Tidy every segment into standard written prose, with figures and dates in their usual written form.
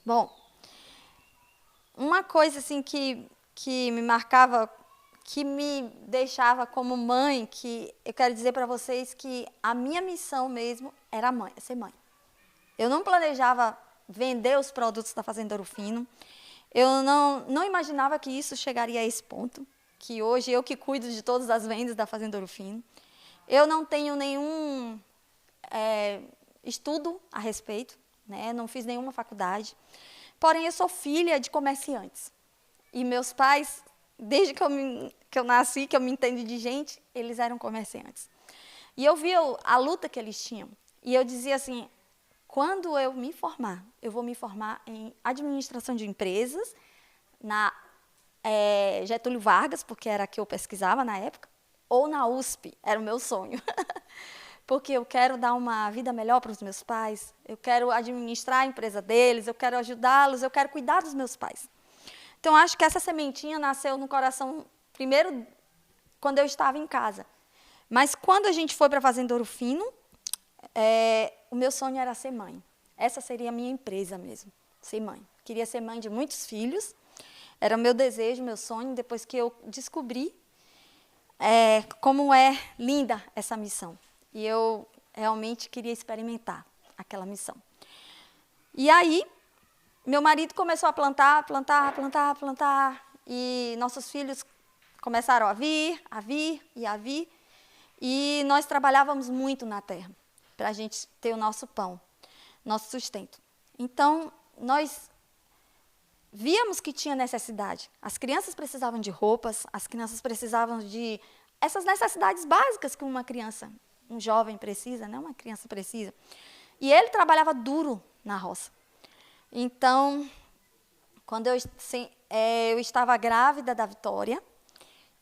Bom, uma coisa assim que me marcava, que me deixava como mãe, que eu quero dizer para vocês que a minha missão mesmo era mãe, ser mãe. Eu não planejava vender os produtos da Fazenda Ouro Fino. Eu não imaginava que isso chegaria a esse ponto, que hoje eu que cuido de todas as vendas da Fazenda Ouro Fino. Eu não tenho nenhum estudo a respeito, né? Não fiz nenhuma faculdade. Porém, eu sou filha de comerciantes. E meus pais, desde que eu nasci, que eu me entendo de gente, eles eram comerciantes. E eu via a luta que eles tinham. E eu dizia assim, quando eu me formar, eu vou me formar em administração de empresas, na Getúlio Vargas, porque era a que eu pesquisava na época, ou na USP, era o meu sonho. Porque eu quero dar uma vida melhor para os meus pais, eu quero administrar a empresa deles, eu quero ajudá-los, eu quero cuidar dos meus pais. Então, acho que essa sementinha nasceu no coração, primeiro, quando eu estava em casa. Mas quando a gente foi para a Fazenda Ouro Fino, o meu sonho era ser mãe. Essa seria a minha empresa mesmo, ser mãe. Queria ser mãe de muitos filhos, era o meu desejo, meu sonho, depois que eu descobri como é linda essa missão. E eu realmente queria experimentar aquela missão. E aí, meu marido começou a plantar, e nossos filhos começaram a vir. E nós trabalhávamos muito na terra, para a gente ter o nosso pão, nosso sustento. Então, nós víamos que tinha necessidade. As crianças precisavam de roupas, as crianças precisavam de essas necessidades básicas que uma criança, um jovem precisa, né? Uma criança precisa. E ele trabalhava duro na roça. Então, quando eu estava grávida da Vitória,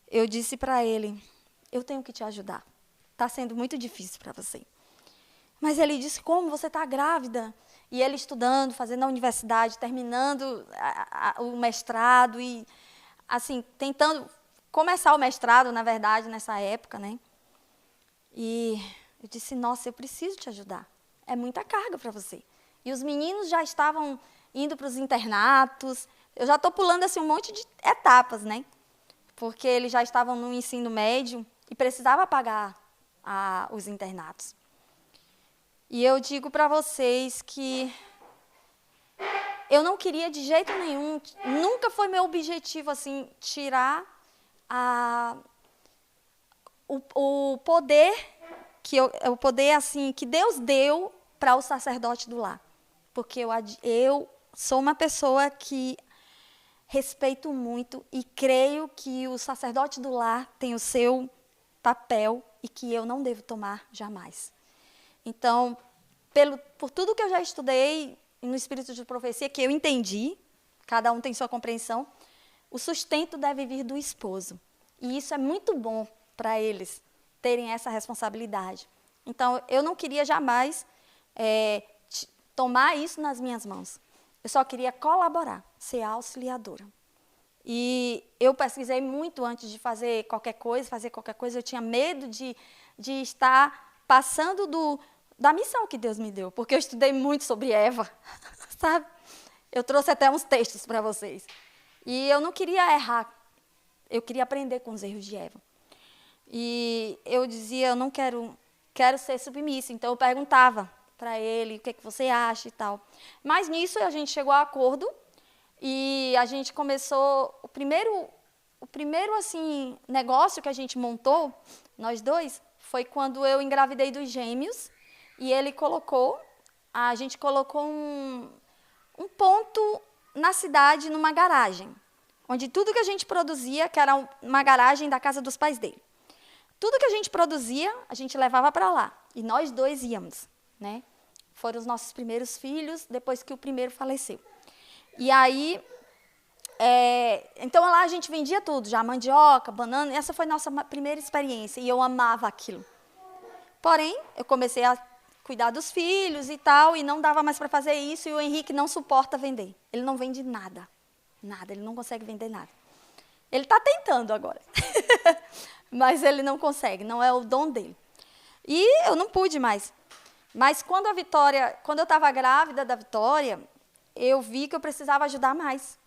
eu disse para ele, eu tenho que te ajudar. Está sendo muito difícil para você. Mas ele disse, como você está grávida? E ele estudando, fazendo a universidade, terminando o mestrado e, assim, tentando começar o mestrado, na verdade, nessa época, né? E eu disse, nossa, eu preciso te ajudar. É muita carga para você. E os meninos já estavam indo para os internatos. Eu já estou pulando assim, um monte de etapas, né? Porque eles já estavam no ensino médio e precisava pagar os internatos. E eu digo para vocês que eu não queria de jeito nenhum, nunca foi meu objetivo assim, tirar o poder que Deus deu para o sacerdote do lar. Porque eu sou uma pessoa que respeito muito e creio que o sacerdote do lar tem o seu papel e que eu não devo tomar jamais. Então, por tudo que eu já estudei no Espírito de Profecia, que eu entendi, cada um tem sua compreensão, o sustento deve vir do esposo. E isso é muito bom para eles terem essa responsabilidade. Então, eu não queria jamais tomar isso nas minhas mãos. Eu só queria colaborar, ser auxiliadora. E eu pesquisei muito antes de fazer qualquer coisa. Eu tinha medo de estar passando da missão que Deus me deu, porque eu estudei muito sobre Eva, sabe? Eu trouxe até uns textos para vocês. E eu não queria errar, eu queria aprender com os erros de Eva. E eu dizia, eu não quero ser submissa. Então eu perguntava para ele, o que você acha e tal. Mas nisso a gente chegou a acordo e a gente começou, o primeiro assim, negócio que a gente montou, nós dois, foi quando eu engravidei dos gêmeos e a gente colocou um ponto na cidade, numa garagem, onde tudo que a gente produzia, que era uma garagem da casa dos pais dele, tudo que a gente produzia, a gente levava para lá. E nós dois íamos, né? Foram os nossos primeiros filhos, depois que o primeiro faleceu. E aí, então lá a gente vendia tudo, já mandioca, banana, essa foi a nossa primeira experiência, e eu amava aquilo. Porém, eu comecei a cuidar dos filhos e tal, e não dava mais para fazer isso, e o Henrique não suporta vender. Ele não vende nada, ele não consegue vender nada. Ele está tentando agora, mas ele não consegue, não é o dom dele. E eu não pude mais. Mas quando eu estava grávida da Vitória, eu vi que eu precisava ajudar mais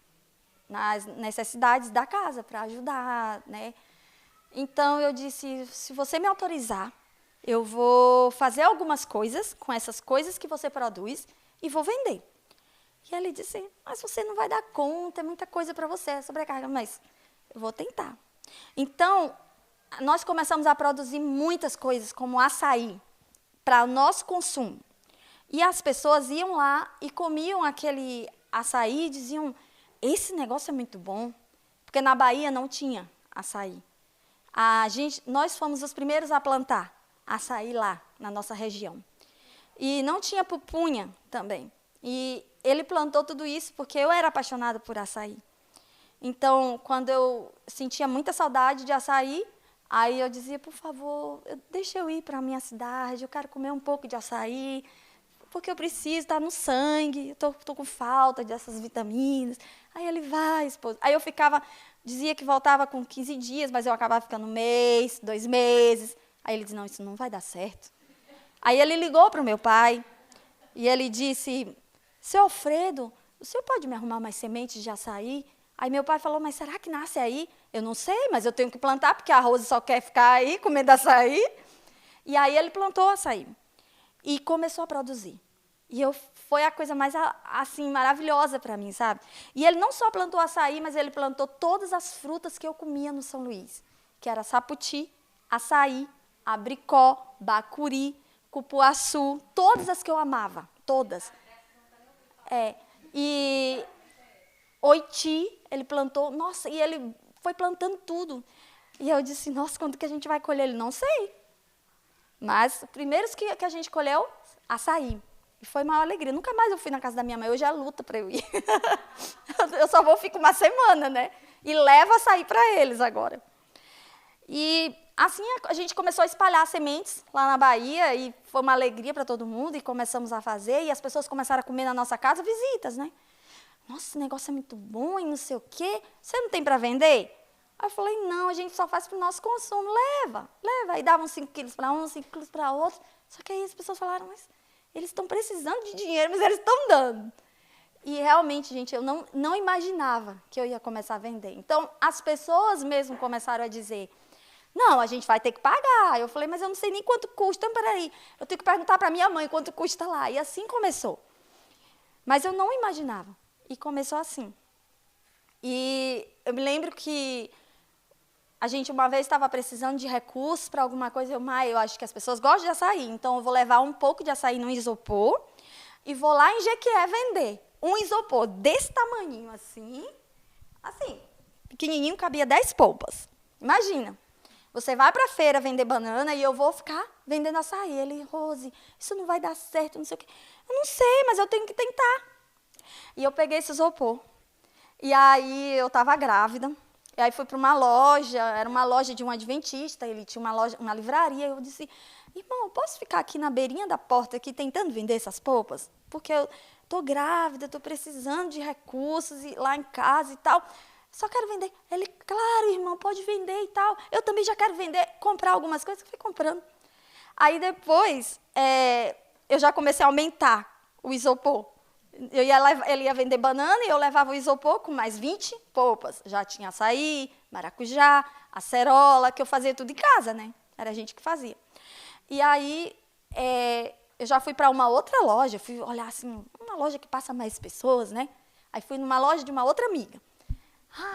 nas necessidades da casa, para ajudar, né? Então, eu disse, se você me autorizar, eu vou fazer algumas coisas com essas coisas que você produz e vou vender. E ele disse, mas você não vai dar conta, é muita coisa para você, é sobrecarga, mas eu vou tentar. Então, nós começamos a produzir muitas coisas, como açaí, para o nosso consumo. E as pessoas iam lá e comiam aquele açaí e diziam, esse negócio é muito bom, porque na Bahia não tinha açaí. Nós fomos os primeiros a plantar açaí lá, na nossa região. E não tinha pupunha também. E ele plantou tudo isso porque eu era apaixonada por açaí. Então, quando eu sentia muita saudade de açaí, aí eu dizia, por favor, deixa eu ir para a minha cidade, eu quero comer um pouco de açaí, porque eu preciso, está no sangue, estou com falta dessas vitaminas. Aí ele vai, esposa. Aí eu dizia que voltava com 15 dias, mas eu acabava ficando 1 mês, 2 meses. Aí ele disse, não, isso não vai dar certo. Aí ele ligou para o meu pai e ele disse, seu Alfredo, o senhor pode me arrumar mais sementes de açaí? Aí meu pai falou, mas será que nasce aí? Eu não sei, mas eu tenho que plantar, porque a Rose só quer ficar aí comendo açaí. E aí ele plantou açaí e começou a produzir. Foi a coisa mais, assim, maravilhosa para mim, sabe? E ele não só plantou açaí, mas ele plantou todas as frutas que eu comia no São Luís, que era saputi, açaí, abricó, bacuri, cupuaçu, todas as que eu amava, todas. E oiti, ele plantou, nossa, e ele foi plantando tudo. E eu disse, nossa, quando que a gente vai colher? Ele, não sei. Mas, os primeiros que a gente colheu, açaí. E foi uma alegria. Nunca mais eu fui na casa da minha mãe, hoje é luta para eu ir. Eu só fico uma semana, né? E levo açaí para eles agora. E assim a gente começou a espalhar sementes lá na Bahia e foi uma alegria para todo mundo e começamos a fazer e as pessoas começaram a comer na nossa casa visitas, né? Nossa, esse negócio é muito bom e não sei o quê. Você não tem para vender? Aí eu falei, não, a gente só faz para o nosso consumo. Leva. Aí davam 5 quilos para um, 5 quilos para outro. Só que aí as pessoas falaram, mas eles estão precisando de dinheiro, mas eles estão dando. E realmente, gente, eu não imaginava que eu ia começar a vender. Então, as pessoas mesmo começaram a dizer, não, a gente vai ter que pagar. Eu falei, mas eu não sei nem quanto custa. Então, peraí, eu tenho que perguntar para minha mãe quanto custa lá. E assim começou. Mas eu não imaginava. E começou assim. E eu me lembro que a gente uma vez estava precisando de recursos para alguma coisa. Eu acho que as pessoas gostam de açaí, então eu vou levar um pouco de açaí num isopor e vou lá em Jequié vender. Um isopor desse tamanhinho assim, pequenininho, cabia 10 polpas. Imagina, você vai para a feira vender banana e eu vou ficar vendendo açaí. Ele, Rose, isso não vai dar certo, não sei o quê. Eu não sei, mas eu tenho que tentar. E eu peguei esse isopor. E aí eu estava grávida. E aí fui para uma loja, era uma loja de um adventista, ele tinha uma livraria. Eu disse, irmão, eu posso ficar aqui na beirinha da porta aqui tentando vender essas polpas? Porque eu estou grávida, estou precisando de recursos lá em casa e tal. Só quero vender. Ele, claro, irmão, pode vender e tal. Eu também já quero vender, comprar algumas coisas. Eu fui comprando. Aí depois, eu já comecei a aumentar o isopor. Ele ia vender banana e eu levava o isopor com mais 20 polpas. Já tinha açaí, maracujá, acerola, que eu fazia tudo em casa, né? Era a gente que fazia. E aí, eu já fui para uma outra loja, fui olhar assim, uma loja que passa mais pessoas, né? Aí fui numa loja de uma outra amiga.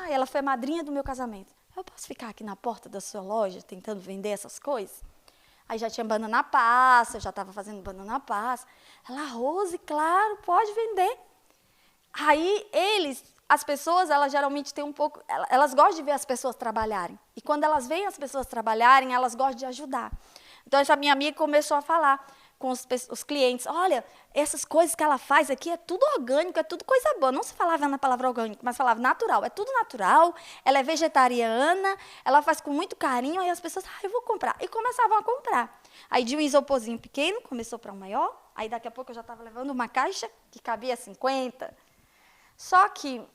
Ela foi a madrinha do meu casamento. Eu posso ficar aqui na porta da sua loja tentando vender essas coisas? Aí já tinha banana passa, eu já estava fazendo banana passa. Ela, Rose, claro, pode vender. Aí as pessoas, elas geralmente têm elas gostam de ver as pessoas trabalharem. E quando elas veem as pessoas trabalharem, elas gostam de ajudar. Então, essa minha amiga começou a falar com os clientes, olha, essas coisas que ela faz aqui é tudo orgânico, é tudo coisa boa. Não se falava na palavra orgânico, mas falava natural. É tudo natural, ela é vegetariana, ela faz com muito carinho, aí as pessoas, eu vou comprar. E começavam a comprar. Aí de um isoporzinho pequeno, começou para um maior, aí daqui a pouco eu já estava levando uma caixa que cabia 50. Só que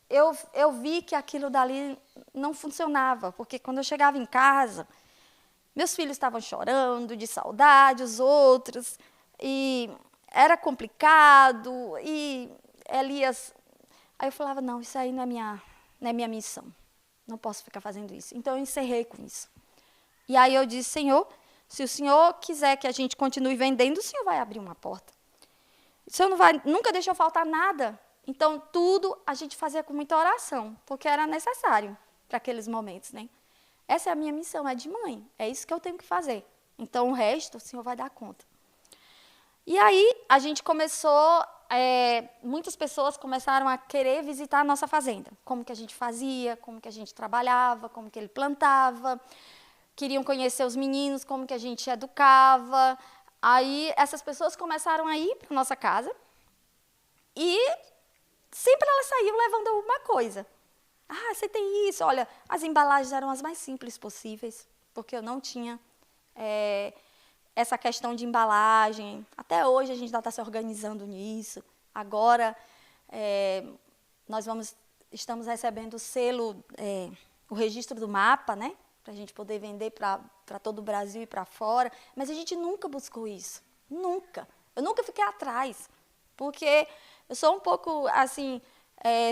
eu vi que aquilo dali não funcionava, porque quando eu chegava em casa, meus filhos estavam chorando de saudade, os outros, e era complicado, e Elias... Aí eu falava, não, isso aí não é minha missão. Não posso ficar fazendo isso. Então, eu encerrei com isso. E aí eu disse, Senhor, se o Senhor quiser que a gente continue vendendo, o Senhor vai abrir uma porta. O Senhor nunca deixou faltar nada. Então, tudo a gente fazia com muita oração, porque era necessário para aqueles momentos, né? Essa é a minha missão, é de mãe. É isso que eu tenho que fazer. Então, o resto, o Senhor vai dar conta. E aí, a gente começou... muitas pessoas começaram a querer visitar a nossa fazenda. Como que a gente fazia, como que a gente trabalhava, como que ele plantava. Queriam conhecer os meninos, como que a gente educava. Aí, essas pessoas começaram a ir para a nossa casa e sempre elas saíam levando alguma coisa. Ah, você tem isso. Olha, as embalagens eram as mais simples possíveis, porque eu não tinha essa questão de embalagem. Até hoje a gente ainda está se organizando nisso. Agora, nós estamos recebendo o selo, o registro do mapa, né? Para a gente poder vender para todo o Brasil e para fora. Mas a gente nunca buscou isso. Nunca. Eu nunca fiquei atrás. Porque eu sou um pouco, assim,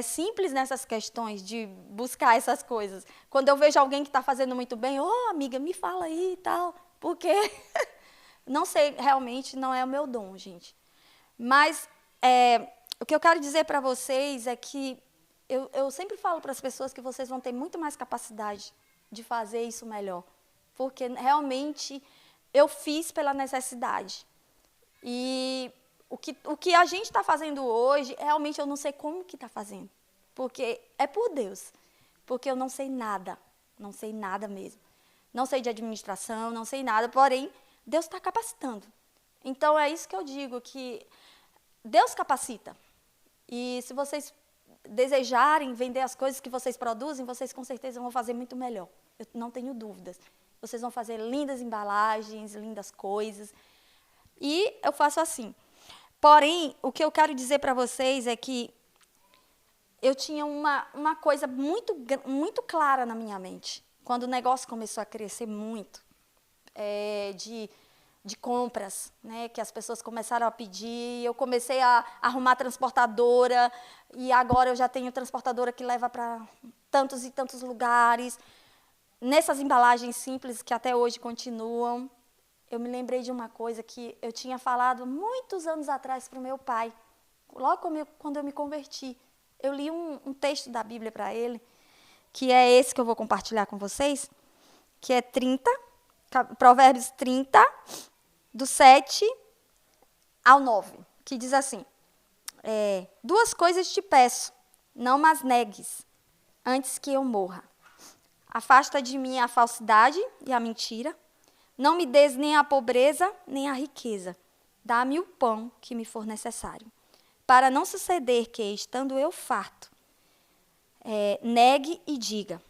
simples nessas questões de buscar essas coisas. Quando eu vejo alguém que está fazendo muito bem, amiga, me fala aí e tal. Porque, não sei, realmente não é o meu dom, gente. Mas o que eu quero dizer para vocês é que eu sempre falo para as pessoas que vocês vão ter muito mais capacidade de fazer isso melhor. Porque realmente eu fiz pela necessidade. E o que a gente está fazendo hoje, realmente eu não sei como que está fazendo. Porque é por Deus. Porque eu não sei nada. Não sei nada mesmo. Não sei de administração, não sei nada. Porém, Deus está capacitando. Então, é isso que eu digo, que Deus capacita. E se vocês desejarem vender as coisas que vocês produzem, vocês com certeza vão fazer muito melhor. Eu não tenho dúvidas. Vocês vão fazer lindas embalagens, lindas coisas. E eu faço assim. Porém, o que eu quero dizer para vocês é que eu tinha uma coisa muito clara na minha mente. Quando o negócio começou a crescer muito, de compras, né, que as pessoas começaram a pedir, eu comecei a arrumar transportadora, e agora eu já tenho transportadora que leva para tantos e tantos lugares, nessas embalagens simples que até hoje continuam. Eu me lembrei de uma coisa que eu tinha falado muitos anos atrás para o meu pai, logo quando eu me converti. Eu li um texto da Bíblia para ele, que é esse que eu vou compartilhar com vocês, que é Provérbios 30, do 7 ao 9, que diz assim, 2 coisas te peço, não mas negues, antes que eu morra. Afasta de mim a falsidade e a mentira, não me des nem a pobreza, nem a riqueza. Dá-me o pão que me for necessário. Para não suceder que, estando eu farto, te negue e diga,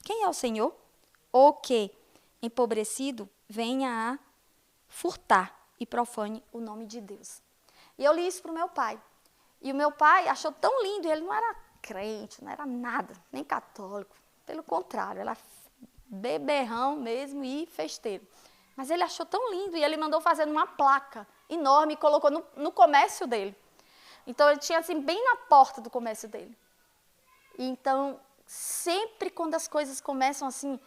quem é o Senhor? Ou que, empobrecido, venha a furtar e profane o nome de Deus. E eu li isso para o meu pai. E o meu pai achou tão lindo, e ele não era crente, não era nada, nem católico. Pelo contrário, era beberrão mesmo e festeiro. Mas ele achou tão lindo, e ele mandou fazer uma placa enorme e colocou no comércio dele. Então, ele tinha assim, bem na porta do comércio dele. E, então, sempre quando as coisas começam assim,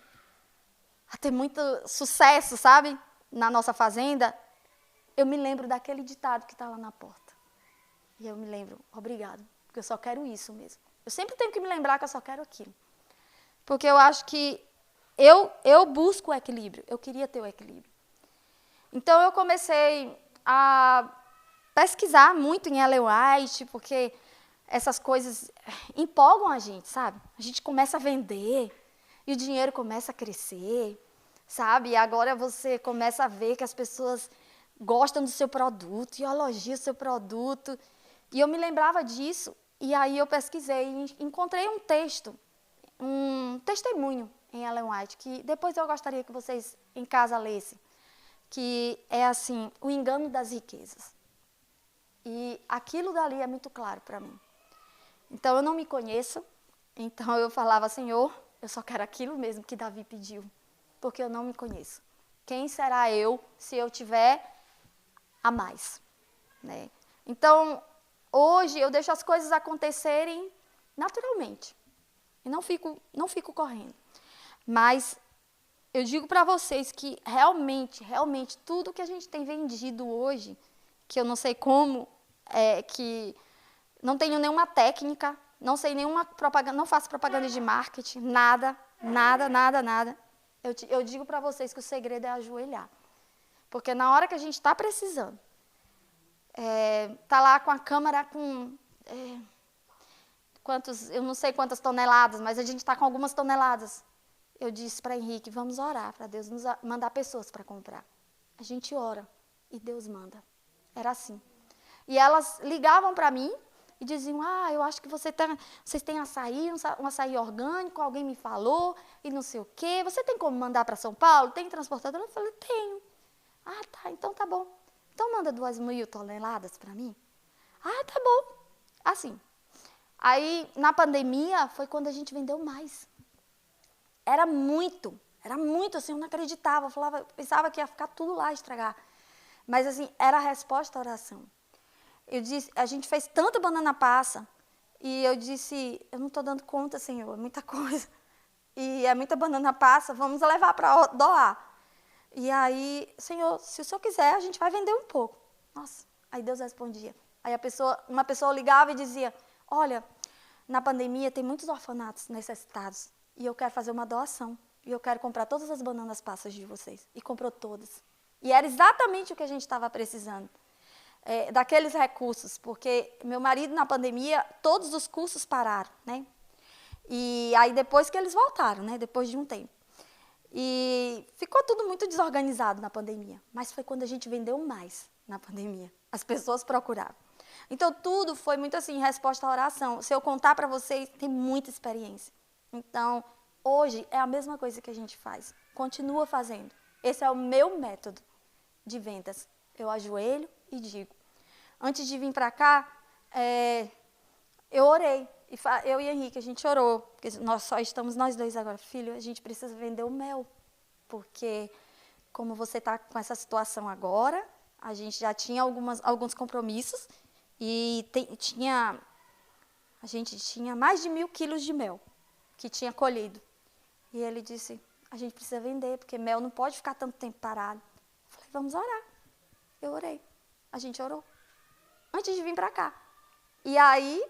a ter muito sucesso, sabe? Na nossa fazenda, eu me lembro daquele ditado que está lá na porta. E eu me lembro, obrigado, porque eu só quero isso mesmo. Eu sempre tenho que me lembrar que eu só quero aquilo. Porque eu acho que eu busco o equilíbrio, eu queria ter o equilíbrio. Então, eu comecei a pesquisar muito em Ellen White, porque essas coisas empolgam a gente, sabe? A gente começa a vender e o dinheiro começa a crescer, sabe? E agora você começa a ver que as pessoas gostam do seu produto e elogiam o seu produto. E eu me lembrava disso, e aí eu pesquisei e encontrei um texto, um testemunho em Ellen White, que depois eu gostaria que vocês em casa lessem, que é assim, o engano das riquezas. E aquilo dali é muito claro para mim. Então, eu não me conheço, então eu falava, Senhor, eu só quero aquilo mesmo que Davi pediu, porque eu não me conheço. Quem será eu se eu tiver a mais, né? Então, hoje eu deixo as coisas acontecerem naturalmente. E não fico correndo. Mas eu digo para vocês que realmente, tudo que a gente tem vendido hoje, que eu não sei como, que não tenho nenhuma técnica, não sei nenhuma propaganda, não faço propaganda de marketing, nada. Eu digo para vocês que o segredo é ajoelhar. Porque na hora que a gente está precisando, tá lá com a câmera com eu não sei quantas toneladas, mas a gente está com algumas toneladas. Eu disse para Henrique, vamos orar para Deus nos mandar pessoas para comprar. A gente ora e Deus manda. Era assim. E elas ligavam para mim e diziam, eu acho que vocês têm açaí, um açaí orgânico, alguém me falou e não sei o quê. Você tem como mandar para São Paulo? Tem transportador? Eu falei, tenho. Tá, então tá bom. Então manda 2.000 toneladas para mim? Tá bom. Assim. Aí, na pandemia, foi quando a gente vendeu mais. Era muito, assim, eu não acreditava. Eu pensava que ia ficar tudo lá, estragar. Mas, assim, era a resposta à oração. Eu disse, a gente fez tanta banana passa, e eu disse, eu não estou dando conta, Senhor, é muita coisa. E é muita banana passa, vamos levar para doar. E aí, Senhor, se o Senhor quiser, a gente vai vender um pouco. Nossa, aí Deus respondia. Aí uma pessoa ligava e dizia, olha, na pandemia tem muitos orfanatos necessitados e eu quero fazer uma doação. E eu quero comprar todas as bananas passas de vocês. E comprou todas. E era exatamente o que a gente estava precisando. Daqueles recursos, porque meu marido na pandemia, todos os cursos pararam, né? E aí depois que eles voltaram, né? Depois de um tempo. E ficou tudo muito desorganizado na pandemia. Mas foi quando a gente vendeu mais na pandemia. As pessoas procuraram. Então, tudo foi muito assim, resposta à oração. Se eu contar para vocês, tem muita experiência. Então, hoje é a mesma coisa que a gente faz. Continua fazendo. Esse é o meu método de vendas. Eu ajoelho e digo. Antes de vir para cá, eu orei. Eu e Henrique, a gente orou. Porque nós só estamos nós dois agora. Filho, a gente precisa vender o mel. Porque, como você está com essa situação agora, a gente já tinha alguns compromissos. E a gente tinha mais de 1.000 quilos de mel que tinha colhido. E ele disse, a gente precisa vender, porque mel não pode ficar tanto tempo parado. Eu falei, vamos orar. Eu orei. A gente orou. Antes de vir para cá. E aí,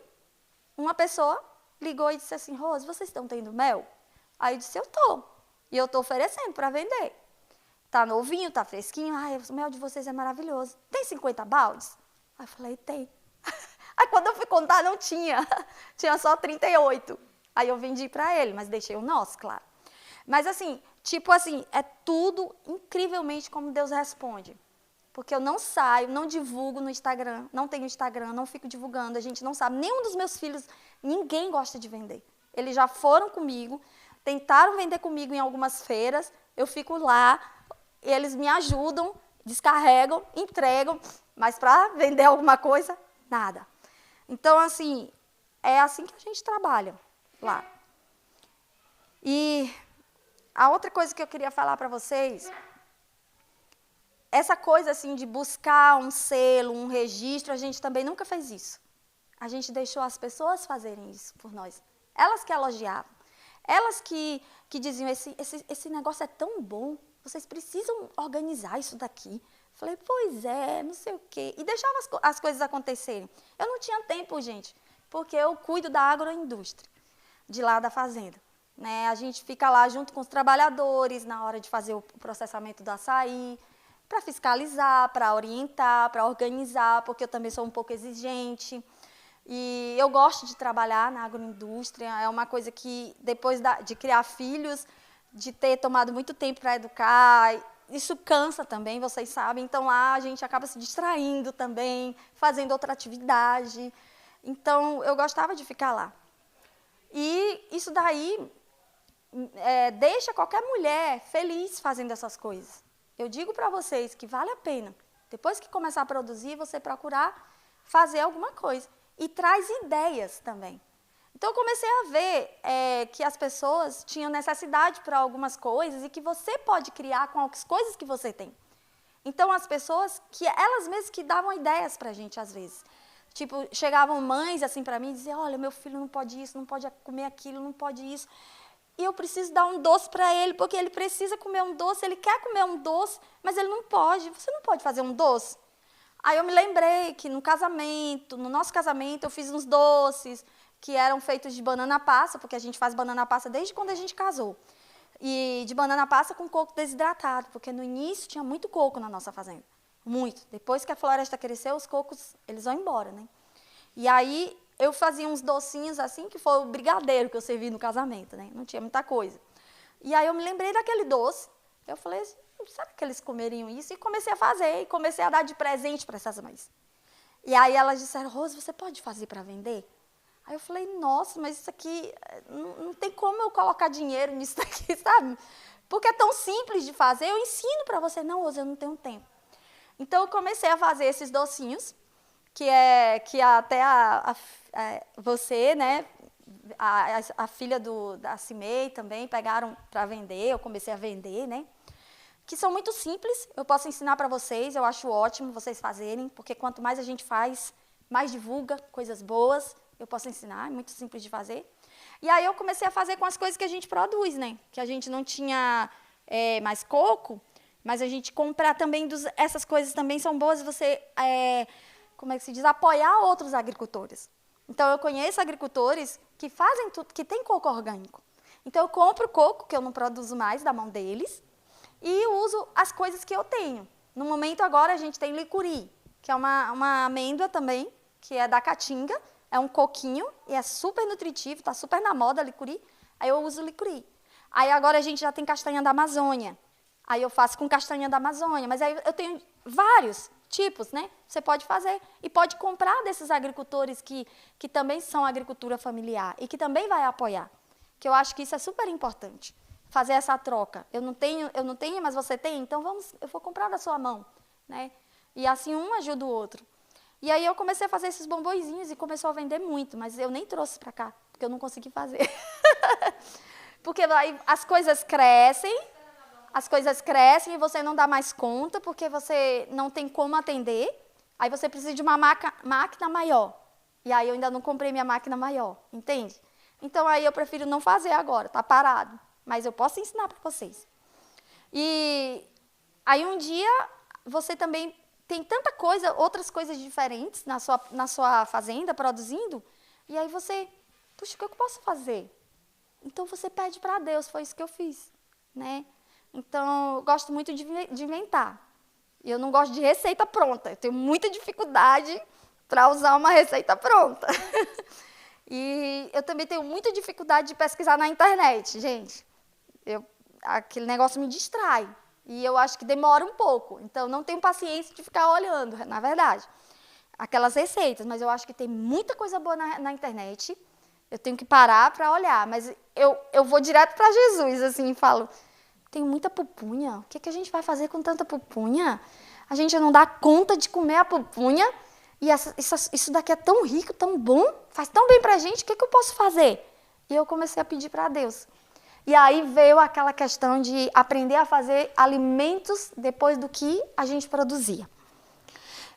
uma pessoa ligou e disse assim, Rose, vocês estão tendo mel? Aí eu disse, eu estou. E eu estou oferecendo para vender. Tá novinho, tá fresquinho. O mel de vocês é maravilhoso. Tem 50 baldes? Aí eu falei, tem. Aí quando eu fui contar, não tinha. Tinha só 38. Aí eu vendi para ele, mas deixei o nosso, claro. Mas assim, é tudo incrivelmente como Deus responde. Porque eu não saio, não divulgo no Instagram, não tenho Instagram, não fico divulgando, a gente não sabe. Nenhum dos meus filhos, ninguém gosta de vender. Eles já foram comigo, tentaram vender comigo em algumas feiras, eu fico lá, eles me ajudam, descarregam, entregam, mas para vender alguma coisa, nada. Então, assim, é assim que a gente trabalha lá. E a outra coisa que eu queria falar para vocês, essa coisa assim de buscar um selo, um registro, a gente também nunca fez isso. A gente deixou as pessoas fazerem isso por nós. Elas que elogiavam. Elas que diziam, esse negócio é tão bom, vocês precisam organizar isso daqui. Falei, pois é, não sei o quê. E deixava as coisas acontecerem. Eu não tinha tempo, gente, porque eu cuido da agroindústria, de lá da fazenda. Né? A gente fica lá junto com os trabalhadores na hora de fazer o processamento do açaí, para fiscalizar, para orientar, para organizar, porque eu também sou um pouco exigente. E eu gosto de trabalhar na agroindústria, é uma coisa que, depois de criar filhos, de ter tomado muito tempo para educar, isso cansa também, vocês sabem. Então, lá a gente acaba se distraindo também, fazendo outra atividade. Então, eu gostava de ficar lá. E isso daí deixa qualquer mulher feliz fazendo essas coisas. Eu digo para vocês que vale a pena, depois que começar a produzir, você procurar fazer alguma coisa. E traz ideias também. Então, eu comecei a ver que as pessoas tinham necessidade para algumas coisas e que você pode criar com as coisas que você tem. Então, as pessoas, que elas mesmas que davam ideias pra gente, às vezes. Tipo, chegavam mães assim pra mim e diziam, olha, meu filho não pode isso, não pode comer aquilo, não pode isso. E eu preciso dar um doce para ele, porque ele precisa comer um doce, ele quer comer um doce, mas ele não pode. Você não pode fazer um doce? Aí eu me lembrei que no nosso casamento, eu fiz uns doces que eram feitos de banana passa, porque a gente faz banana passa desde quando a gente casou. E de banana passa com coco desidratado, porque no início tinha muito coco na nossa fazenda. Muito. Depois que a floresta cresceu, os cocos, eles vão embora, né? E aí eu fazia uns docinhos assim, que foi o brigadeiro que eu servi no casamento, né? Não tinha muita coisa. E aí eu me lembrei daquele doce. Eu falei assim, será que eles comeriam isso? E comecei a fazer, e comecei a dar de presente para essas mães. E aí elas disseram, Rose, você pode fazer para vender? Aí eu falei, nossa, mas isso aqui, não tem como eu colocar dinheiro nisso daqui, sabe? Porque é tão simples de fazer, eu ensino para você. Não, Rose, eu não tenho tempo. Então eu comecei a fazer esses docinhos, que até você, né, a filha da Cimei também pegaram para vender, eu comecei a vender, né? Que são muito simples, eu posso ensinar para vocês, eu acho ótimo vocês fazerem, porque quanto mais a gente faz, mais divulga coisas boas, eu posso ensinar, é muito simples de fazer. E aí eu comecei a fazer com as coisas que a gente produz, né? Que a gente não tinha mais coco, mas a gente comprar também, essas coisas também são boas, você, como é que se diz, apoiar outros agricultores. Então eu conheço agricultores que fazem tudo, que tem coco orgânico. Então eu compro coco, que eu não produzo mais, da mão deles, e uso as coisas que eu tenho. No momento agora a gente tem licuri, que é uma amêndoa também, que é da caatinga, é um coquinho e é super nutritivo, está super na moda licuri, aí eu uso licuri. Aí agora a gente já tem castanha da Amazônia, aí eu faço com castanha da Amazônia, mas aí eu tenho vários tipos, né? Você pode fazer e pode comprar desses agricultores que também são agricultura familiar e que também vai apoiar, que eu acho que isso é super importante. Fazer essa troca. Eu não tenho, mas você tem, então eu vou comprar da sua mão, né? E assim um ajuda o outro. E aí eu comecei a fazer esses bombonzinhos e começou a vender muito, mas eu nem trouxe para cá, porque eu não consegui fazer. Porque aí as coisas crescem e você não dá mais conta, porque você não tem como atender, aí você precisa de uma máquina maior. E aí eu ainda não comprei minha máquina maior, entende? Então aí eu prefiro não fazer agora, tá parado. Mas eu posso ensinar para vocês. E aí um dia você também tem tanta coisa, outras coisas diferentes na sua fazenda produzindo, e aí você, puxa, o que eu posso fazer? Então você pede para Deus, foi isso que eu fiz, né? Então eu gosto muito de inventar. Eu não gosto de receita pronta, eu tenho muita dificuldade para usar uma receita pronta. E eu também tenho muita dificuldade de pesquisar na internet, gente. Aquele negócio me distrai. E eu acho que demora um pouco. Então, não tenho paciência de ficar olhando, na verdade, aquelas receitas. Mas eu acho que tem muita coisa boa na internet. Eu tenho que parar para olhar. Mas eu vou direto para Jesus, assim, e falo, tem muita pupunha. O que a gente vai fazer com tanta pupunha? A gente não dá conta de comer a pupunha. E isso daqui é tão rico, tão bom, faz tão bem para a gente. O que eu posso fazer? E eu comecei a pedir para Deus. E aí veio aquela questão de aprender a fazer alimentos depois do que a gente produzia.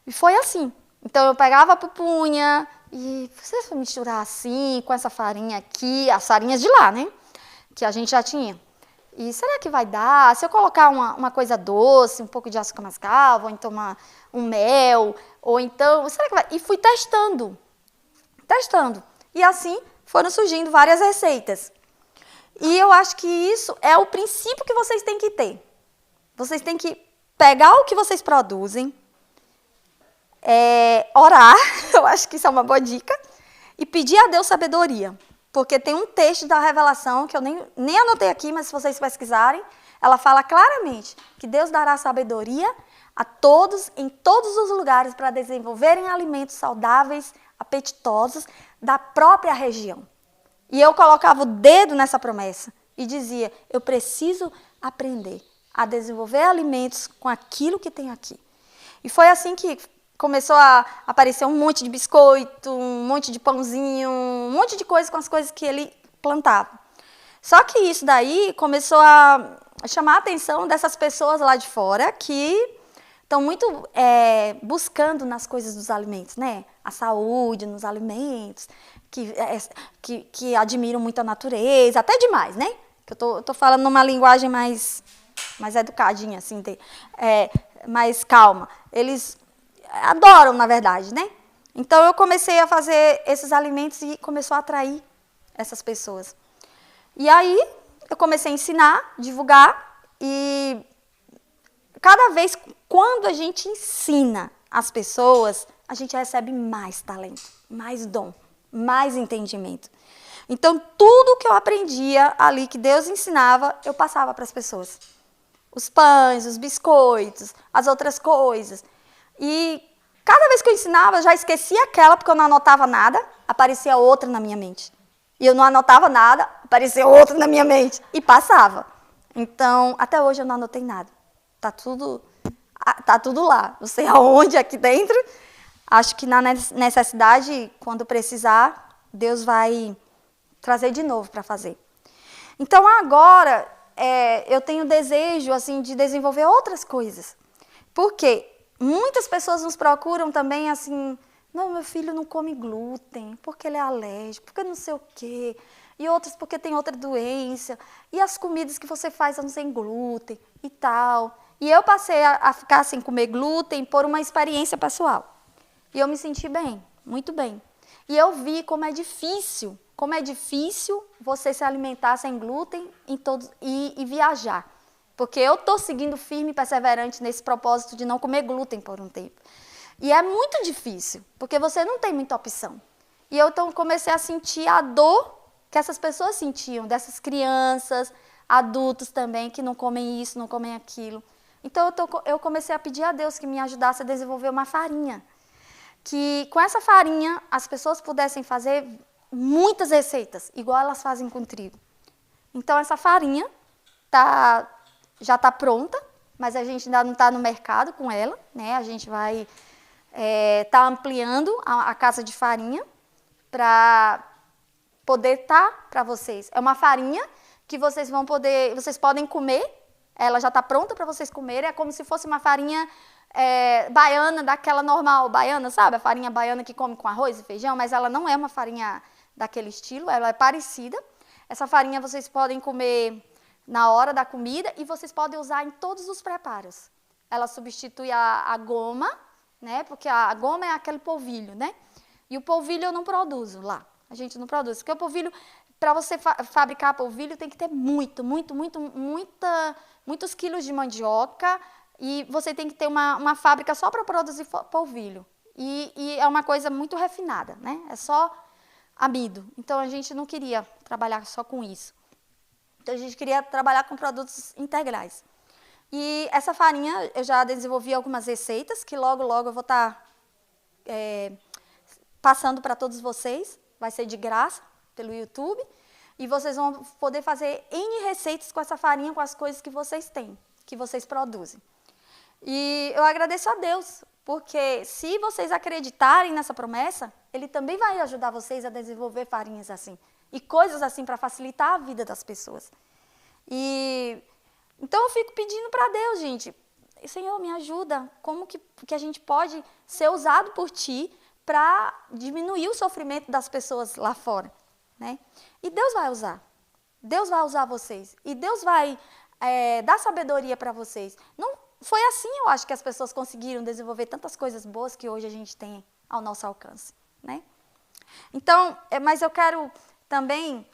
E foi assim. Então eu pegava a pupunha e você misturar assim, com essa farinha aqui, as farinhas de lá, né? Que a gente já tinha. E será que vai dar? Se eu colocar uma coisa doce, um pouco de açúcar mascavo, ou então um mel, ou então, será que vai? E fui testando. E assim foram surgindo várias receitas. E eu acho que isso é o princípio que vocês têm que ter. Vocês têm que pegar o que vocês produzem, orar, eu acho que isso é uma boa dica, e pedir a Deus sabedoria. Porque tem um texto da Revelação, que eu nem anotei aqui, mas se vocês pesquisarem, ela fala claramente que Deus dará sabedoria a todos, em todos os lugares, para desenvolverem alimentos saudáveis, apetitosos, da própria região. E eu colocava o dedo nessa promessa e dizia, eu preciso aprender a desenvolver alimentos com aquilo que tem aqui. E foi assim que começou a aparecer um monte de biscoito, um monte de pãozinho, um monte de coisa com as coisas que ele plantava. Só que isso daí começou a chamar a atenção dessas pessoas lá de fora que estão muito buscando nas coisas dos alimentos, né? A saúde nos alimentos, que admiram muito a natureza, até demais, né? Que eu tô falando numa linguagem mais educadinha, assim, mais calma. Eles adoram, na verdade, né? Então, eu comecei a fazer esses alimentos e começou a atrair essas pessoas. E aí, eu comecei a ensinar, divulgar, e cada vez, quando a gente ensina as pessoas, a gente recebe mais talento, mais dom, mais entendimento. Então, tudo que eu aprendia ali, que Deus ensinava, eu passava para as pessoas. Os pães, os biscoitos, as outras coisas. E cada vez que eu ensinava, eu já esquecia aquela, porque eu não anotava nada, aparecia outra na minha mente. E eu não anotava nada, aparecia outra na minha mente. E passava. Então, até hoje eu não anotei nada. Tá tudo lá. Não sei aonde, aqui dentro. Acho que na necessidade, quando precisar, Deus vai trazer de novo para fazer. Então, agora, eu tenho desejo assim, de desenvolver outras coisas. Por quê? Muitas pessoas nos procuram também assim, não, meu filho não come glúten, porque ele é alérgico, porque não sei o quê. E outros porque tem outra doença. E as comidas que você faz são sem glúten e tal. E eu passei a ficar sem comer glúten por uma experiência pessoal. E eu me senti bem, muito bem. E eu vi como é difícil você se alimentar sem glúten e viajar. Porque eu estou seguindo firme e perseverante nesse propósito de não comer glúten por um tempo. E é muito difícil, porque você não tem muita opção. E eu então comecei a sentir a dor que essas pessoas sentiam, dessas crianças, adultos também, que não comem isso, não comem aquilo. Então eu comecei a pedir a Deus que me ajudasse a desenvolver uma farinha. Que com essa farinha as pessoas pudessem fazer muitas receitas, igual elas fazem com trigo. Então essa farinha já está pronta, mas a gente ainda não está no mercado com ela, né? A gente vai tá ampliando a casa de farinha para poder para vocês. É uma farinha que vocês podem comer, ela já está pronta para vocês comerem, é como se fosse uma farinha baiana, daquela normal baiana, sabe? A farinha baiana que come com arroz e feijão, mas ela não é uma farinha daquele estilo, ela é parecida. Essa farinha vocês podem comer na hora da comida e vocês podem usar em todos os preparos. Ela substitui a goma, né? Porque a goma é aquele polvilho, né? E o polvilho eu não produzo lá. A gente não produz. Porque o polvilho, para você fabricar polvilho, tem que ter muitos quilos de mandioca e você tem que ter uma fábrica só para produzir polvilho. E é uma coisa muito refinada, né? É só amido. Então, a gente não queria trabalhar só com isso. Então, a gente queria trabalhar com produtos integrais. E essa farinha, eu já desenvolvi algumas receitas, que logo eu vou estar passando para todos vocês. Vai ser de graça, pelo YouTube. E vocês vão poder fazer N receitas com essa farinha, com as coisas que vocês têm, que vocês produzem. E eu agradeço a Deus, porque se vocês acreditarem nessa promessa, Ele também vai ajudar vocês a desenvolver farinhas assim. E coisas assim para facilitar a vida das pessoas. Então eu fico pedindo para Deus, gente, Senhor, me ajuda, como que a gente pode ser usado por Ti para diminuir o sofrimento das pessoas lá fora, né? E Deus vai usar vocês, e Deus vai dar sabedoria para vocês. Não foi assim, eu acho, que as pessoas conseguiram desenvolver tantas coisas boas que hoje a gente tem ao nosso alcance, né? Então, mas eu quero também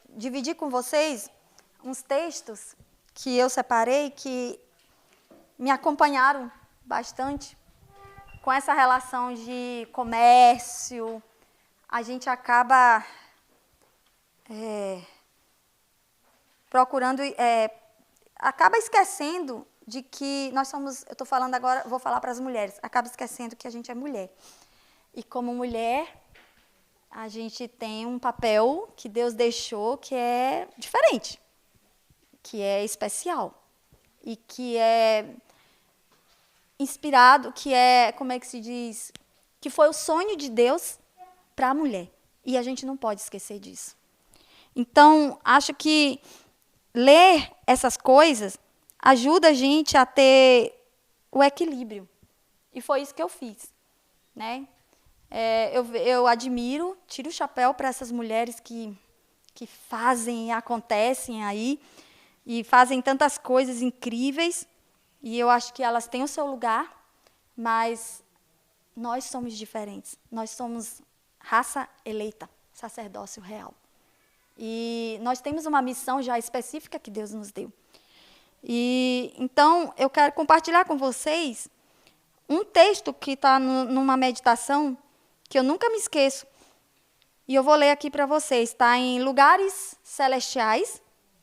dividir com vocês uns textos que eu separei, que me acompanharam bastante com essa relação de comércio. A gente acaba procurando, acaba esquecendo de que nós somos, eu estou falando agora, vou falar para as mulheres, acaba esquecendo que a gente é mulher. E como mulher, a gente tem um papel que Deus deixou que é diferente, que é especial e que é inspirado, que é, como é que se diz, que foi o sonho de Deus para a mulher. E a gente não pode esquecer disso. Então, acho que ler essas coisas ajuda a gente a ter o equilíbrio. E foi isso que eu fiz, né? Eu admiro, tiro o chapéu para essas mulheres que fazem e acontecem aí, e fazem tantas coisas incríveis, e eu acho que elas têm o seu lugar, mas nós somos diferentes. Nós somos raça eleita, sacerdócio real. E nós temos uma missão já específica que Deus nos deu. E então, eu quero compartilhar com vocês um texto que está numa meditação que eu nunca me esqueço. E eu vou ler aqui para vocês. Está em Lugares Celestiais,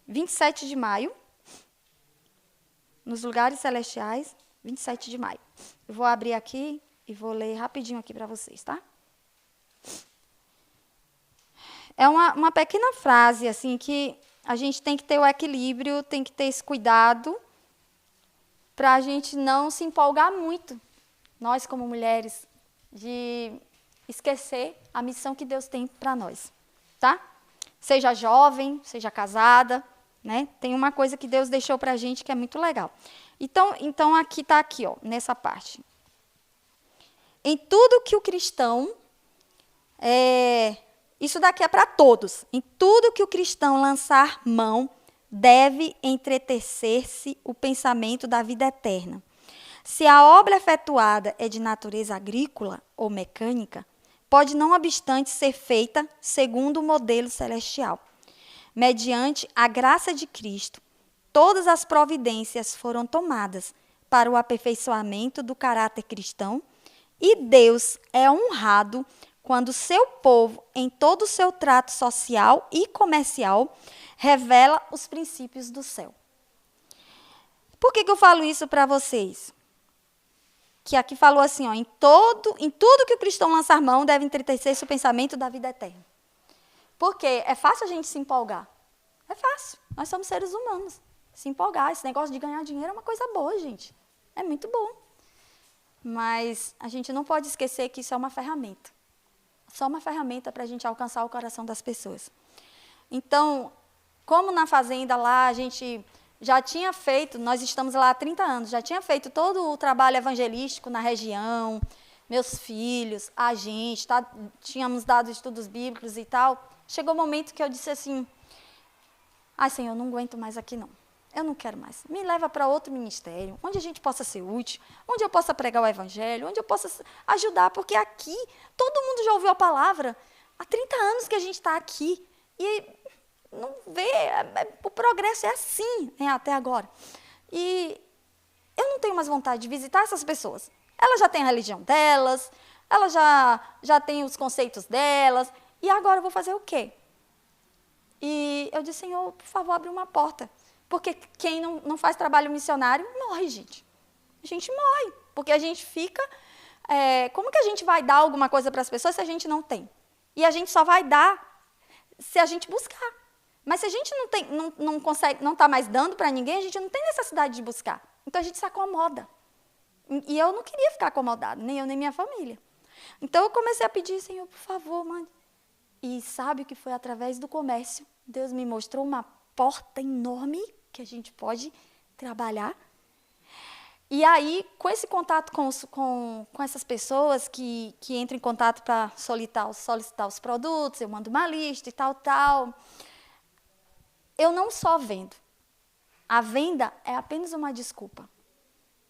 27 de maio. Nos Lugares Celestiais, 27 de maio. Eu vou abrir aqui e vou ler rapidinho aqui para vocês, tá? É uma pequena frase, assim, que a gente tem que ter o equilíbrio, tem que ter esse cuidado para a gente não se empolgar muito, nós como mulheres, de esquecer a missão que Deus tem para nós, tá? Seja jovem, seja casada, né? Tem uma coisa que Deus deixou para a gente que é muito legal. Então aqui está aqui, ó, nessa parte. Em tudo que o cristão isso daqui é para todos. Em tudo que o cristão lançar mão, deve entretecer-se o pensamento da vida eterna. Se a obra efetuada é de natureza agrícola ou mecânica, pode não obstante ser feita segundo o modelo celestial. Mediante a graça de Cristo, todas as providências foram tomadas para o aperfeiçoamento do caráter cristão, e Deus é honrado quando seu povo, em todo o seu trato social e comercial, revela os princípios do céu. Por que eu falo isso para vocês? Que aqui falou assim, ó, em tudo que o cristão lançar mão, deve entristecer-se o pensamento da vida eterna. Porque é fácil a gente se empolgar. É fácil. Nós somos seres humanos. Se empolgar, esse negócio de ganhar dinheiro é uma coisa boa, gente. É muito bom. Mas a gente não pode esquecer que isso é uma ferramenta. Só uma ferramenta para a gente alcançar o coração das pessoas. Então, como na fazenda lá, a gente já tinha feito, nós estamos lá há 30 anos, já tinha feito todo o trabalho evangelístico na região, meus filhos, a gente, tínhamos dado estudos bíblicos e tal. Chegou o momento que eu disse assim, ai, Senhor, eu não aguento mais aqui não. Eu não quero mais. Me leva para outro ministério, onde a gente possa ser útil, onde eu possa pregar o evangelho, onde eu possa ajudar, porque aqui todo mundo já ouviu a palavra. Há 30 anos que a gente está aqui e não vê, o progresso é assim, né, até agora. E eu não tenho mais vontade de visitar essas pessoas. Elas já têm a religião delas, elas já têm os conceitos delas, e agora eu vou fazer o quê? E eu disse, Senhor, por favor, abre uma porta. Porque quem não faz trabalho missionário, morre, gente. A gente morre, porque a gente fica... como que a gente vai dar alguma coisa para as pessoas se a gente não tem? E a gente só vai dar se a gente buscar. Mas se a gente não consegue, não está mais dando para ninguém, a gente não tem necessidade de buscar. Então a gente se acomoda. E eu não queria ficar acomodada, nem eu, nem minha família. Então eu comecei a pedir, Senhor, por favor, mãe. E sabe que foi através do comércio. Deus me mostrou uma porta enorme que a gente pode trabalhar. E aí, com esse contato com essas pessoas que entram em contato para solicitar os produtos, eu mando uma lista e tal, eu não só vendo. A venda é apenas uma desculpa.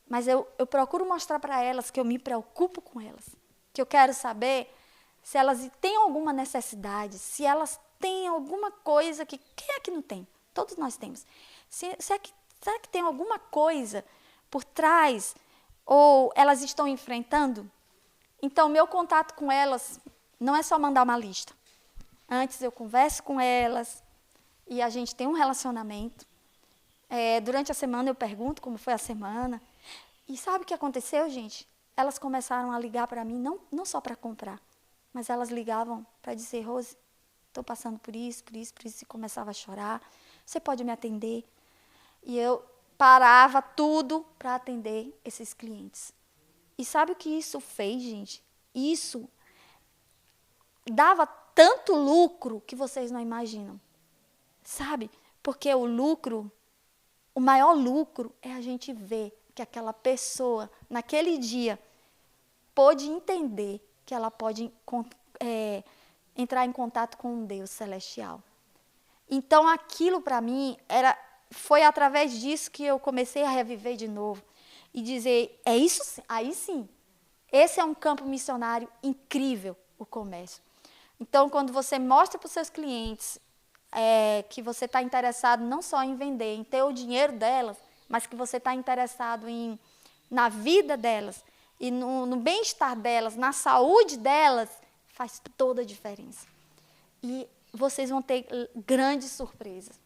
Mas eu procuro mostrar para elas que eu me preocupo com elas. Que eu quero saber se elas têm alguma necessidade, se elas têm alguma coisa que... Quem é que não tem? Todos nós temos. Será que tem alguma coisa por trás ou elas estão enfrentando? Então, meu contato com elas não é só mandar uma lista. Antes eu converso com elas e a gente tem um relacionamento. Durante a semana eu pergunto como foi a semana. E sabe o que aconteceu, gente? Elas começaram a ligar para mim, não só para comprar, mas elas ligavam para dizer, Rose, estou passando por isso, e começava a chorar. Você pode me atender? E eu parava tudo para atender esses clientes. E sabe o que isso fez, gente? Isso dava tanto lucro que vocês não imaginam. Sabe? Porque o lucro O maior lucro é a gente ver que aquela pessoa, naquele dia, pôde entender que ela pode entrar em contato com um Deus celestial. Então, aquilo para mim foi através disso que eu comecei a reviver de novo e dizer, é isso, aí sim, esse é um campo missionário incrível, o comércio. Então, quando você mostra para os seus clientes que você está interessado não só em vender, em ter o dinheiro delas, mas que você está interessado na vida delas e no bem-estar delas, na saúde delas, faz toda a diferença. E vocês vão ter grandes surpresas.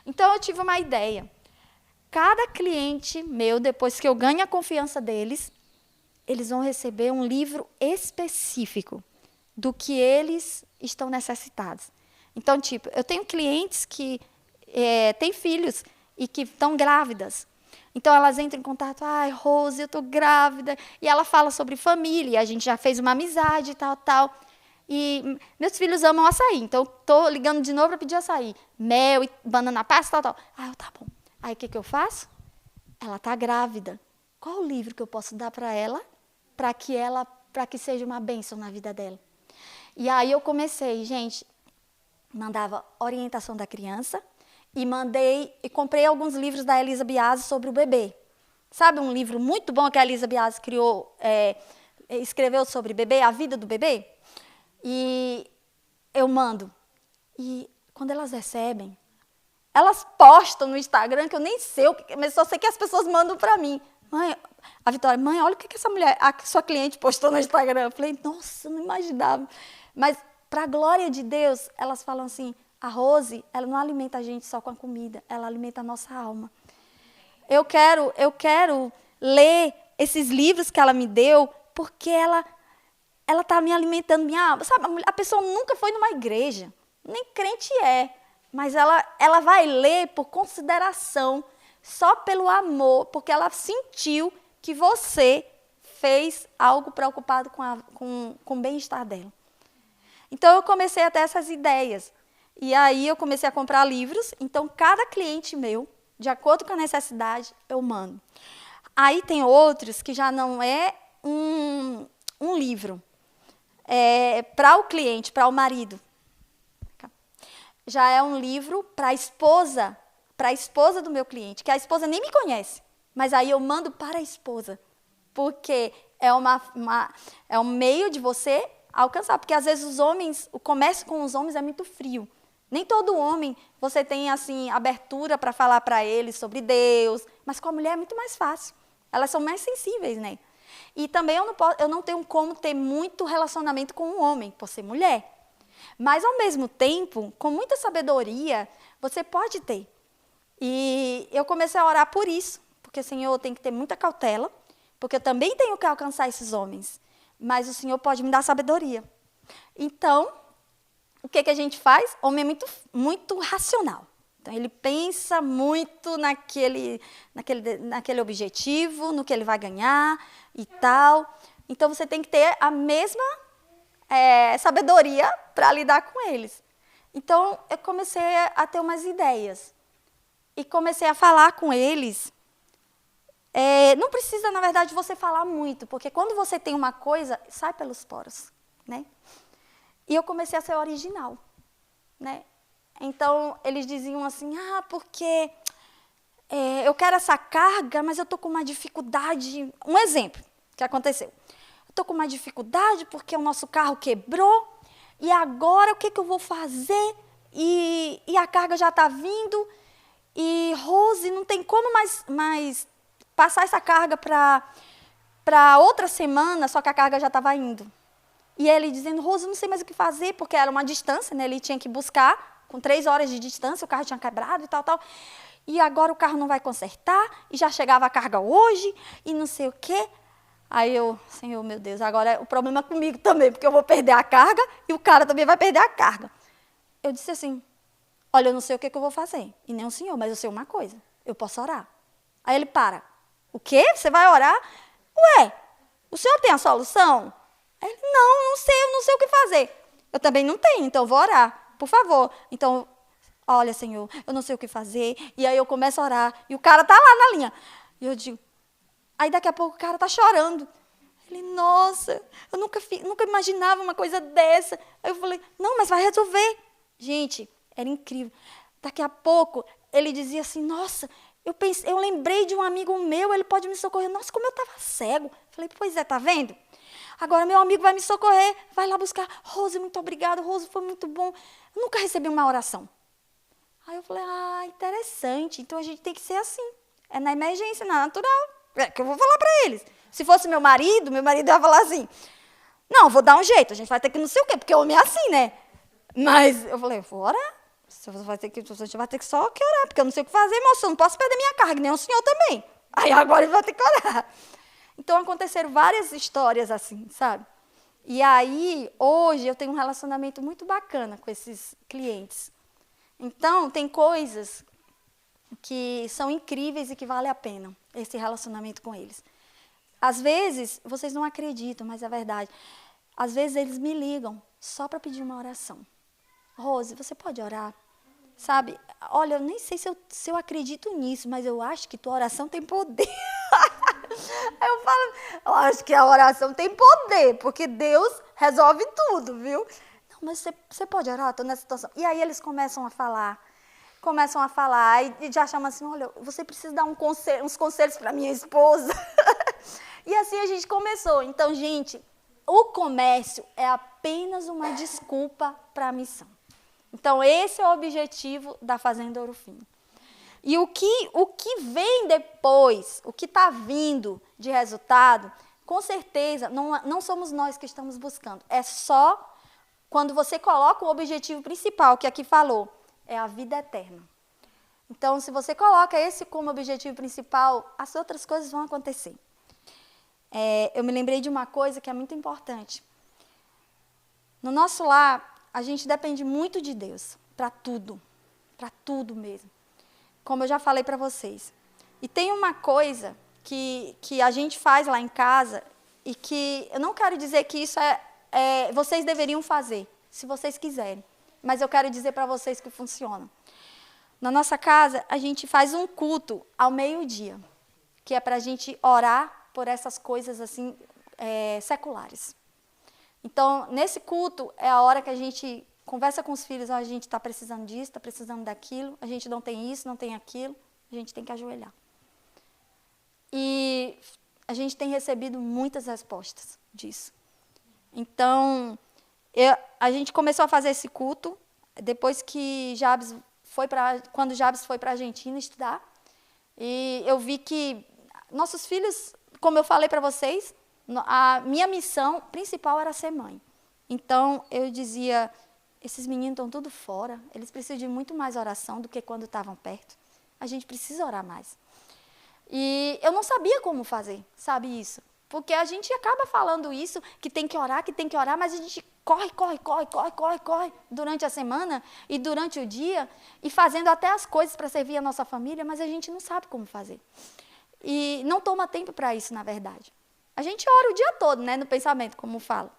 Então, eu tive uma ideia. Cada cliente meu, depois que eu ganho a confiança deles, eles vão receber um livro específico do que eles estão necessitados. Então, tipo, eu tenho clientes que têm filhos e que estão grávidas. Então, elas entram em contato, ai, Rose, eu estou grávida. E ela fala sobre família, e a gente já fez uma amizade e tal, tal. E meus filhos amam açaí, então eu estou ligando de novo para pedir açaí. Mel, e banana pasta, tal, tal. Ah, tá bom. Aí, o que eu faço? Ela está grávida. Qual o livro que eu posso dar para ela, para que seja uma bênção na vida dela? E aí eu comecei, gente, mandava orientação da criança e comprei alguns livros da Elisa Biasi sobre o bebê. Sabe um livro muito bom que a Elisa Biasi escreveu sobre bebê, a vida do bebê? E eu mando. E quando elas recebem, elas postam no Instagram, que eu nem sei, mas só sei que as pessoas mandam para mim. Mãe, a Vitória, mãe, olha o que essa mulher, a sua cliente postou no Instagram. Eu falei, nossa, eu não imaginava. Mas, para a glória de Deus, elas falam assim, a Rose, ela não alimenta a gente só com a comida, ela alimenta a nossa alma. Eu quero ler esses livros que ela me deu, porque ela está me alimentando minha alma. Sabe, a pessoa nunca foi numa igreja, nem crente mas ela vai ler por consideração, só pelo amor, porque ela sentiu que você fez algo preocupado com o bem-estar dela. Então, eu comecei a ter essas ideias. E aí, eu comecei a comprar livros. Então, cada cliente meu, de acordo com a necessidade, eu mando. Aí, tem outros que já não é um livro. Para o cliente, para o marido. Já é um livro para a esposa do meu cliente, que a esposa nem me conhece. Mas aí eu mando para a esposa. Porque é um meio de você alcançar. Porque, às vezes, o comércio com os homens é muito frio. Nem todo homem você tem, assim, abertura para falar para eles sobre Deus. Mas com a mulher é muito mais fácil. Elas são mais sensíveis, né? E também eu não tenho como ter muito relacionamento com um homem, por ser mulher. Mas, ao mesmo tempo, com muita sabedoria, você pode ter. E eu comecei a orar por isso. Porque, Senhor, eu tenho que ter muita cautela. Porque eu também tenho que alcançar esses homens. Mas o Senhor pode me dar sabedoria. Então, o que a gente faz? O homem é muito, muito racional. Então, ele pensa muito naquele objetivo, no que ele vai ganhar e tal. Então, você tem que ter a mesma sabedoria para lidar com eles. Então, eu comecei a ter umas ideias. E comecei a falar com eles. Não precisa, na verdade, você falar muito, porque quando você tem uma coisa, sai pelos poros, né? E eu comecei a ser original, né? Então, eles diziam assim, porque eu quero essa carga, mas eu estou com uma dificuldade. Um exemplo que aconteceu. Eu estou com uma dificuldade porque o nosso carro quebrou, e agora o que eu vou fazer? E a carga já está vindo, e Rose, não tem como mais passar essa carga para outra semana, só que a carga já estava indo. E ele dizendo, Rose, não sei mais o que fazer, porque era uma distância, né? Ele tinha que buscar, com 3 horas de distância, o carro tinha quebrado e tal, tal. E agora o carro não vai consertar, e já chegava a carga hoje, e não sei o quê. Aí eu, Senhor, meu Deus, agora o problema é comigo também, porque eu vou perder a carga, e o cara também vai perder a carga. Eu disse assim, olha, eu não sei o que eu vou fazer, e nem o senhor, mas eu sei uma coisa, eu posso orar. Aí ele para. O quê? Você vai orar? Ué, o senhor tem a solução? Ele, não sei o que fazer. Eu também não tenho, então eu vou orar, por favor. Então, olha, Senhor, eu não sei o que fazer. E aí eu começo a orar. E o cara tá lá na linha. E eu digo, aí daqui a pouco o cara tá chorando. Ele, nossa, eu nunca imaginava uma coisa dessa. Aí eu falei, não, mas vai resolver. Gente, era incrível. Daqui a pouco, ele dizia assim, nossa, eu lembrei de um amigo meu, ele pode me socorrer. Nossa, como eu estava cego. Falei, pois é, tá vendo? Agora meu amigo vai me socorrer, vai lá buscar. Rose, muito obrigada, Rose, foi muito bom. Eu nunca recebi uma oração. Aí eu falei, interessante, então a gente tem que ser assim. É na emergência, na natural. É que eu vou falar para eles. Se fosse meu marido ia falar assim, não, vou dar um jeito, a gente vai ter que não sei o quê, porque o homem é assim, né? Mas eu falei, vou orar. Você vai ter que só que orar, porque eu não sei o que fazer, moço, eu não posso perder minha carga, nem o senhor também. Aí agora ele vai ter que orar. Então aconteceram várias histórias assim, sabe? E aí, hoje, eu tenho um relacionamento muito bacana com esses clientes. Então, tem coisas que são incríveis e que vale a pena, esse relacionamento com eles. Às vezes, vocês não acreditam, mas é verdade. Às vezes, eles me ligam só para pedir uma oração. Rose, você pode orar? Sabe, olha, eu nem sei se eu acredito nisso, mas eu acho que tua oração tem poder. Aí eu falo, eu acho que a oração tem poder, porque Deus resolve tudo, viu? Não, mas você pode orar? Estou nessa situação. E aí eles começam a falar, e já chamam assim, olha, você precisa dar uns conselhos para minha esposa. E assim a gente começou. Então, gente, o comércio é apenas uma desculpa para a missão. Então, esse é o objetivo da Fazenda Ouro Fino. E o que vem depois, o que está vindo de resultado, com certeza, não somos nós que estamos buscando. É só quando você coloca o objetivo principal, que aqui falou, é a vida eterna. Então, se você coloca esse como objetivo principal, as outras coisas vão acontecer. Eu me lembrei de uma coisa que é muito importante. No nosso lar, a gente depende muito de Deus, para tudo mesmo. Como eu já falei para vocês. E tem uma coisa que a gente faz lá em casa e que eu não quero dizer que isso vocês deveriam fazer, se vocês quiserem. Mas eu quero dizer para vocês que funciona. Na nossa casa, a gente faz um culto ao meio-dia, que é para a gente orar por essas coisas assim seculares. Então, nesse culto, é a hora que a gente conversa com os filhos, a gente está precisando disso, está precisando daquilo, a gente não tem isso, não tem aquilo, a gente tem que ajoelhar. E a gente tem recebido muitas respostas disso. Então, a gente começou a fazer esse culto, depois que quando Jabes foi para a Argentina estudar, e eu vi que nossos filhos, como eu falei para vocês, a minha missão principal era ser mãe. Então, eu dizia, esses meninos estão tudo fora, eles precisam de muito mais oração do que quando estavam perto. A gente precisa orar mais. E eu não sabia como fazer, sabe isso? Porque a gente acaba falando isso, que tem que orar, mas a gente corre durante a semana e durante o dia, e fazendo até as coisas para servir a nossa família, mas a gente não sabe como fazer. E não toma tempo para isso, na verdade. A gente ora o dia todo, né, no pensamento, como fala.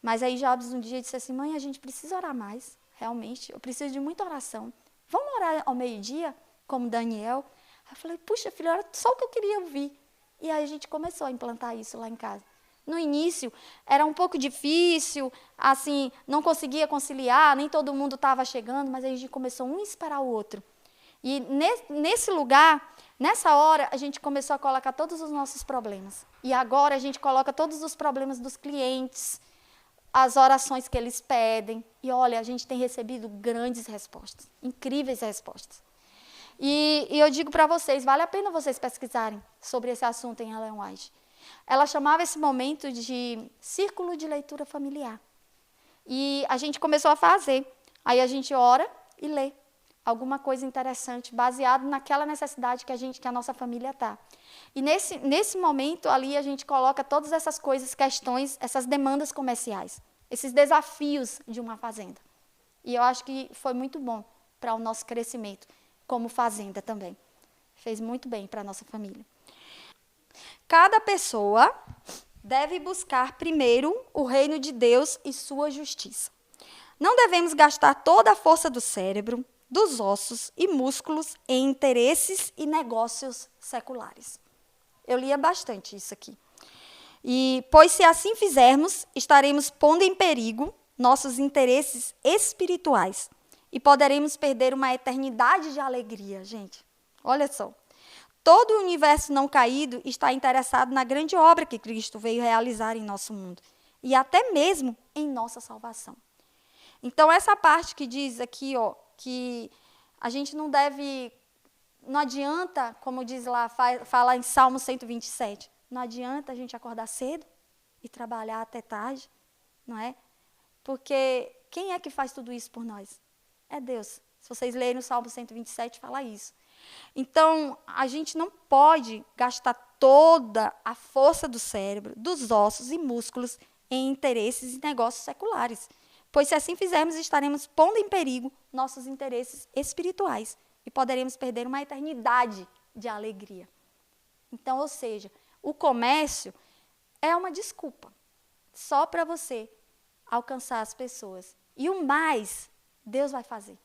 Mas aí Jabes um dia disse assim, mãe, a gente precisa orar mais, realmente, eu preciso de muita oração. Vamos orar ao meio-dia, como Daniel? Aí eu falei, puxa, filho, era só o que eu queria ouvir. E aí a gente começou a implantar isso lá em casa. No início, era um pouco difícil, assim, não conseguia conciliar, nem todo mundo estava chegando, mas aí a gente começou um a esperar o outro. E nesse lugar, nessa hora, a gente começou a colocar todos os nossos problemas. E agora a gente coloca todos os problemas dos clientes, as orações que eles pedem. E olha, a gente tem recebido grandes respostas, incríveis respostas. E eu digo para vocês, vale a pena vocês pesquisarem sobre esse assunto em Ellen White. Ela chamava esse momento de círculo de leitura familiar. E a gente começou a fazer. Aí a gente ora e lê alguma coisa interessante, baseado naquela necessidade que a nossa família está. E nesse momento ali a gente coloca todas essas coisas, questões, essas demandas comerciais, esses desafios de uma fazenda. E eu acho que foi muito bom para o nosso crescimento como fazenda também. Fez muito bem para a nossa família. Cada pessoa deve buscar primeiro o reino de Deus e sua justiça. Não devemos gastar toda a força do cérebro, dos ossos e músculos em interesses e negócios seculares. Eu lia bastante isso aqui. E, pois se assim fizermos, estaremos pondo em perigo nossos interesses espirituais e poderemos perder uma eternidade de alegria, gente. Olha só. Todo o universo não caído está interessado na grande obra que Cristo veio realizar em nosso mundo e até mesmo em nossa salvação. Então, essa parte que diz aqui, ó, que a gente não adianta, como diz lá, fala em Salmo 127, não adianta a gente acordar cedo e trabalhar até tarde, não é? Porque quem é que faz tudo isso por nós? É Deus. Se vocês lerem o Salmo 127, fala isso. Então, a gente não pode gastar toda a força do cérebro, dos ossos e músculos em interesses e negócios seculares. Pois se assim fizermos, estaremos pondo em perigo nossos interesses espirituais e poderemos perder uma eternidade de alegria. Então, ou seja, o comércio é uma desculpa só para você alcançar as pessoas. E o mais, Deus vai fazer.